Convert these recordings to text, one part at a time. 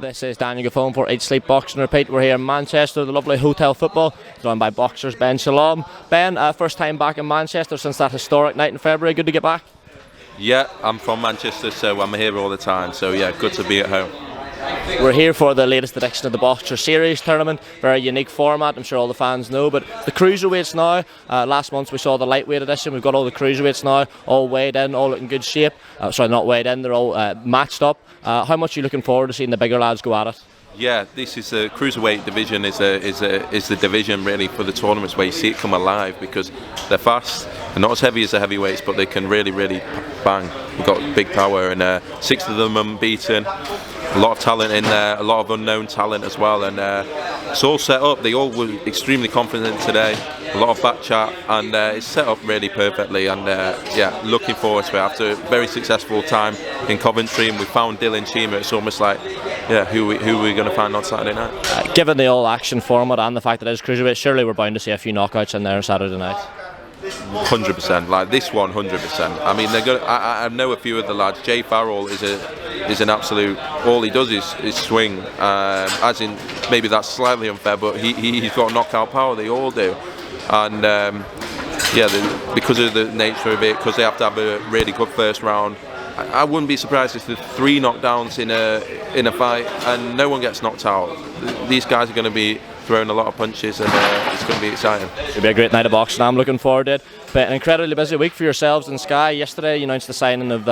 This is Daniel Gaffone for Eat, Sleep, Box and Repeat. We're here in Manchester, the lovely Hotel Football, joined by boxers Ben Shalom. Ben, first time back in Manchester since that historic night in February. Good to get back? Yeah, I'm from Manchester, so I'm here all the time. So yeah, good to be at home. We're here for the latest edition of the Boxer Series tournament. Very unique format, I'm sure all the fans know. But the cruiserweights now, last month we saw the lightweight edition. We've got all the cruiserweights now, all weighed in, all in good shape. Sorry, not weighed in, they're all matched up. How much are you looking forward to seeing the bigger lads go at it? Yeah, this is the cruiserweight division is the division really for the tournaments where you see it come alive, because they're fast. They're not as heavy as the heavyweights, but they can really bang. We've got big power, and 6 of them unbeaten. A lot of talent in there, a lot of unknown talent as well, and it's all set up. They all were extremely confident today. A lot of back chat, and it's set up really perfectly. And yeah, looking forward to it. After a very successful time in Coventry, and we found Dylan Chima. It's almost like, yeah, who are we going to find on Saturday night? Given the all-action format and the fact that it is cruiserweight, surely we're bound to see a few knockouts in there on Saturday night. 100%, like this one, 100%. I mean, they're going. I know a few of the lads. Jay Farrell is an absolute. All he does is swing. As in, maybe that's slightly unfair, but he's got knockout power. They all do, and yeah, because of the nature of it, because they have to have a really good first round. I wouldn't be surprised if there's 3 knockdowns in a fight and no one gets knocked out. These guys are going to be throwing a lot of punches, and it's going to be exciting. It'll be a great night of boxing. I'm looking forward to it. But an incredibly busy week for yourselves in Sky. Yesterday you announced the signing of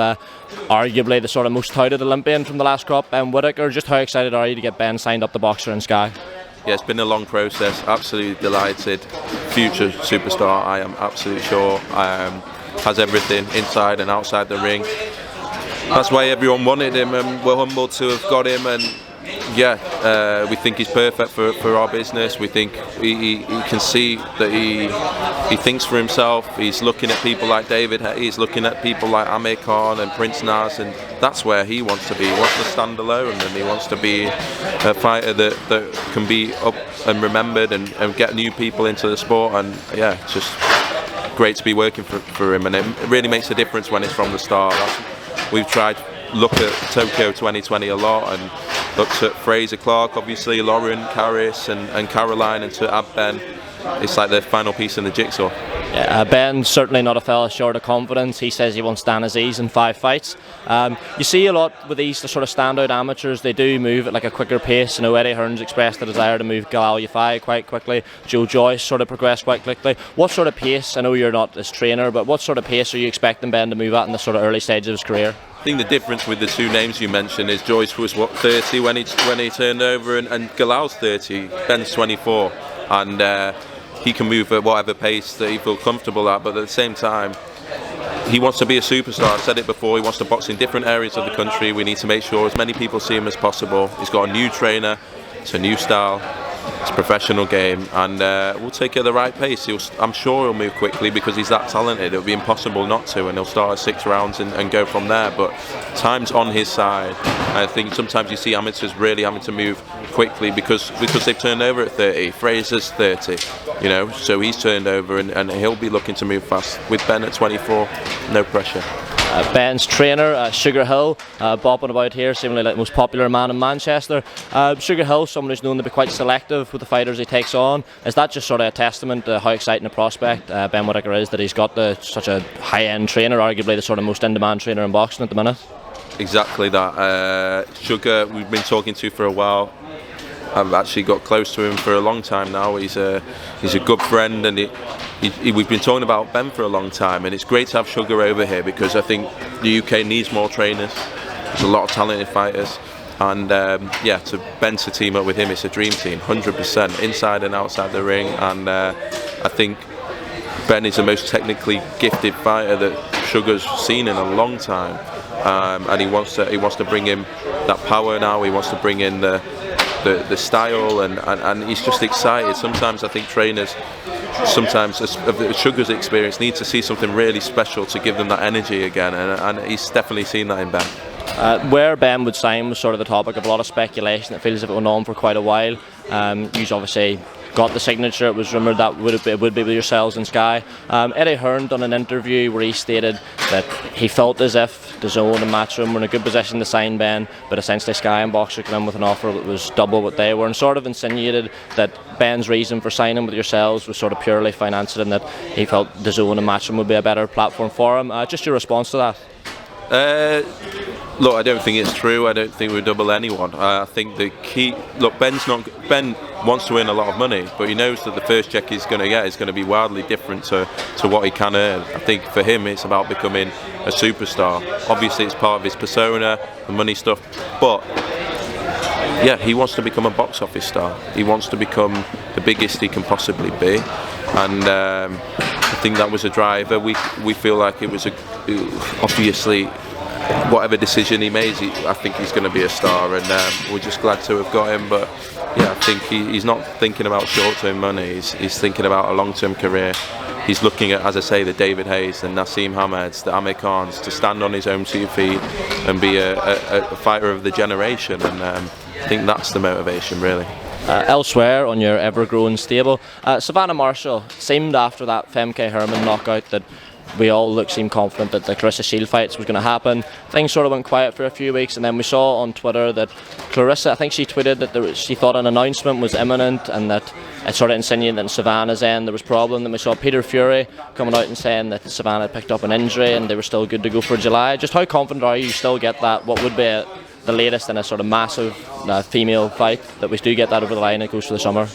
arguably the sort of most touted Olympian from the last crop, Ben Whittaker. Just how excited are you to get Ben signed up to boxer in Sky? Yeah, it's been a long process. Absolutely delighted. Future superstar, I am absolutely sure. Has everything inside and outside the ring. That's why everyone wanted him, and we're humbled to have got him. And yeah, we think he's perfect for our business. We think he can see that he thinks for himself. He's looking at people like David. He's looking at people like Amir Khan and Prince Naz, and that's where he wants to be. He wants to stand alone, and he wants to be a fighter that can be up and remembered and get new people into the sport. And yeah, it's just great to be working for him, and it really makes a difference when it's from the start. We've tried look at Tokyo 2020 a lot, and looked at Fraser Clark, obviously, Lauren, Karis and Caroline, and to add Ben, it's like the final piece in the jigsaw. Yeah, Ben's certainly not a fella short of confidence. He says he wants Dan Aziz in 5 fights. You see a lot with these the sort of standout amateurs. They do move at like a quicker pace. You know, Eddie Hearn's expressed the desire to move Galal Yafai quite quickly. Joe Joyce sort of progressed quite quickly. What sort of pace? I know you're not his trainer, but what sort of pace are you expecting Ben to move at in the sort of early stages of his career? I think the difference with the 2 names you mentioned is Joyce was 30 when he turned over, and Galal's 30. Ben's 24, and he can move at whatever pace that he feels comfortable at, but at the same time he wants to be a superstar. I've said it before, he wants to box in different areas of the country. We need to make sure as many people see him as possible. He's got a new trainer, it's a new style, it's a professional game, and we'll take it at the right pace. I'm sure he'll move quickly because he's that talented. It'll be impossible not to, and he'll start at 6 rounds and go from there. But time's on his side. I think sometimes you see amateurs really having to move quickly because they've turned over at 30. Fraser's 30, you know, so he's turned over, and he'll be looking to move fast. With Ben at 24, no pressure. Ben's trainer, Sugar Hill, bopping about here, seemingly like the most popular man in Manchester. Sugar Hill, someone who's known to be quite selective with the fighters he takes on. Is that just sort of a testament to how exciting a prospect Ben Whittaker is, that he's got such a high-end trainer, arguably the sort of most in-demand trainer in boxing at the minute? Exactly that. Sugar, we've been talking to for a while. I've actually got close to him for a long time now. He's a good friend, and we've been talking about Ben for a long time, and it's great to have Sugar over here because I think the UK needs more trainers. There's a lot of talented fighters, and yeah, Ben to team up with him, it's a dream team, 100%, inside and outside the ring. And I think Ben is the most technically gifted fighter that Sugar's seen in a long time, and he wants to bring in that power now. He wants to bring in the style, and he's just excited. Sometimes I think trainers, sometimes of Sugar's experience, need to see something really special to give them that energy again, and he's definitely seen that in Ben. Where Ben would sign was sort of the topic of a lot of speculation. It feels as if it went on for quite a while. He's obviously got the signature. It was rumoured that it would be with yourselves and Sky. Eddie Hearn done an interview where he stated that he felt as if DAZN and Matchroom were in a good position to sign Ben, but essentially Sky and Boxer came in with an offer that was double what they were, and sort of insinuated that Ben's reason for signing with yourselves was sort of purely financial, and that he felt DAZN and Matchroom would be a better platform for him. Just your response to that? Look, I don't think it's true. I don't think we double anyone. I think the key. Look, Ben wants to earn a lot of money, but he knows that the first check he's going to get is going to be wildly different to what he can earn. I think for him, it's about becoming a superstar. Obviously, it's part of his persona, the money stuff, but yeah, he wants to become a box office star. He wants to become the biggest he can possibly be, and I think that was a driver. We feel like it was obviously. Whatever decision he makes, I think he's going to be a star, and we're just glad to have got him. But yeah, I think he's not thinking about short-term money. He's thinking about a long-term career. He's looking at, as I say, the David Hayes, the Nassim Hameds, the Amir Khans, to stand on his own 2 feet and be a fighter of the generation. And I think that's the motivation, really. Elsewhere on your ever-growing stable, Savannah Marshall seemed after that Femke Herman knockout that we all seemed confident that the Clarissa Shield fights was going to happen. Things sort of went quiet for a few weeks, and then we saw on Twitter that Clarissa, I think she tweeted that she thought an announcement was imminent, and that it sort of insinuated that in Savannah's end there was a problem. Then we saw Peter Fury coming out and saying that Savannah had picked up an injury and they were still good to go for July. Just how confident are you still get that? What would be the latest in a sort of massive female fight, that we do get that over the line and it goes for the summer?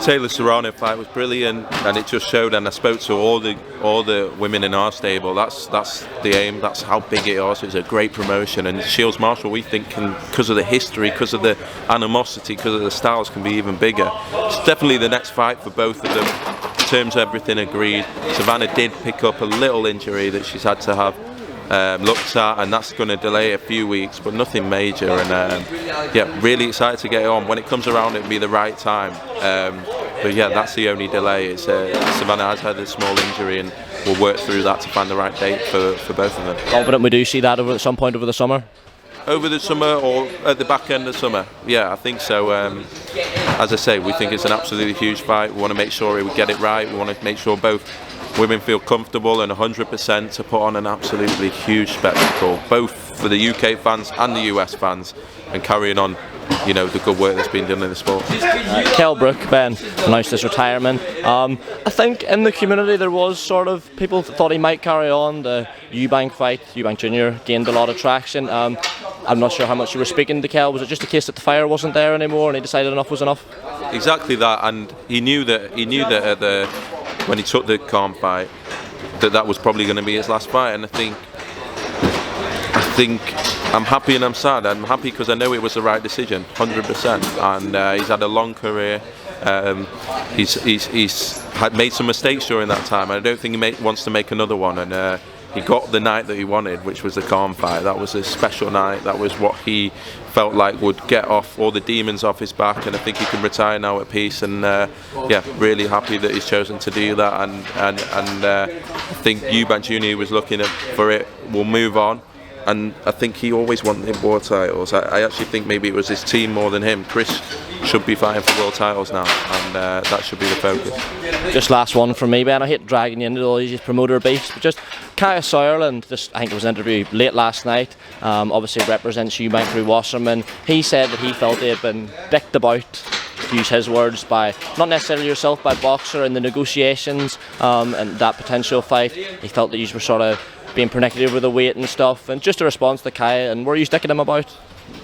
Taylor Serrano fight was brilliant, and it just showed, and I spoke to all the women in our stable. That's the aim. That's how big it is. It's a great promotion, and Shields Marshall, we think, because of the history, because of the animosity, because of the styles, can be even bigger. It's definitely the next fight for both of them. In terms of everything agreed, Savannah did pick up a little injury that she's had to have looked at, and that's going to delay a few weeks, but nothing major. And yeah, really excited to get it on. When it comes around, it'll be the right time. But yeah, that's the only delay. It's Savannah has had a small injury, and we'll work through that to find the right date for both of them. Confident we do see that at some point over the summer? Over the summer or at the back end of summer? Yeah, I think so. As I say, we think it's an absolutely huge fight. We want to make sure we get it right. We want to make sure both women feel comfortable and 100% to put on an absolutely huge spectacle, both for the UK fans and the US fans, and carrying on, you know, the good work that's been done in the sport. Kell Brook, Ben, announced his retirement. I think in the community there was sort of people thought he might carry on. The Eubank fight, Eubank Jr, gained a lot of traction. I'm not sure how much you were speaking to Kell. Was it just a case that the fire wasn't there anymore and he decided enough was enough? Exactly that, and he knew that at when he took the Khan fight, that was probably going to be his last fight. And I think I'm happy and I'm sad. I'm happy because I know it was the right decision, 100%. And he's had a long career. He's had made some mistakes during that time. I don't think he wants to make another one. And he got the night that he wanted, which was the Khan fight. That was a special night. That was what he felt like would get off all the demons off his back, and I think he can retire now at peace. And yeah, really happy that he's chosen to do that. And I think Eubank Jr was looking for it. Will move on. And I think he always wanted world titles. I actually think maybe it was his team more than him. Chris should be fighting for world titles now, and that should be the focus. Just last one from me, Ben. I hate dragging you into all these promoter beefs, but just Kaya Sauerland, I think it was an interview late last night, obviously represents Eubank through Wasserman. He said that he felt he had been dicked about, to use his words, by not necessarily yourself, by Boxer in the negotiations and that potential fight. He felt that you were sort of being pernicious with the weight and stuff, and just a response to Kaya, and were you sticking him about?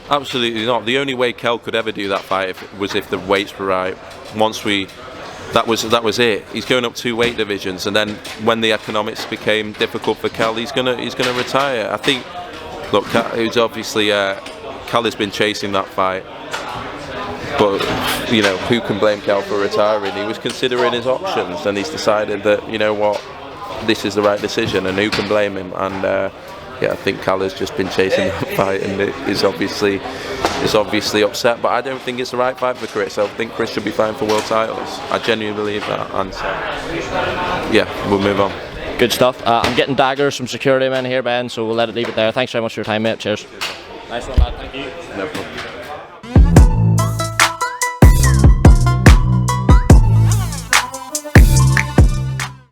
Absolutely not. The only way Kell could ever do that fight was if the weights were right. That was it. He's going up 2 weight divisions, and then when the economics became difficult for Kell, he's gonna retire. I think. Look, it was obviously Kell has been chasing that fight, but you know, who can blame Kell for retiring? He was considering his options, and he's decided that, you know what, this is the right decision, and who can blame him? And yeah, I think Kell has just been chasing that fight, and is obviously upset. But I don't think it's the right fight for Chris. I think Chris should be fighting for world titles. I genuinely believe that. And so, yeah, we'll move on. Good stuff. I'm getting daggers from security men here, Ben, so we'll leave it there. Thanks very much for your time, mate. Cheers. Nice one, lad. Thank you. No problem.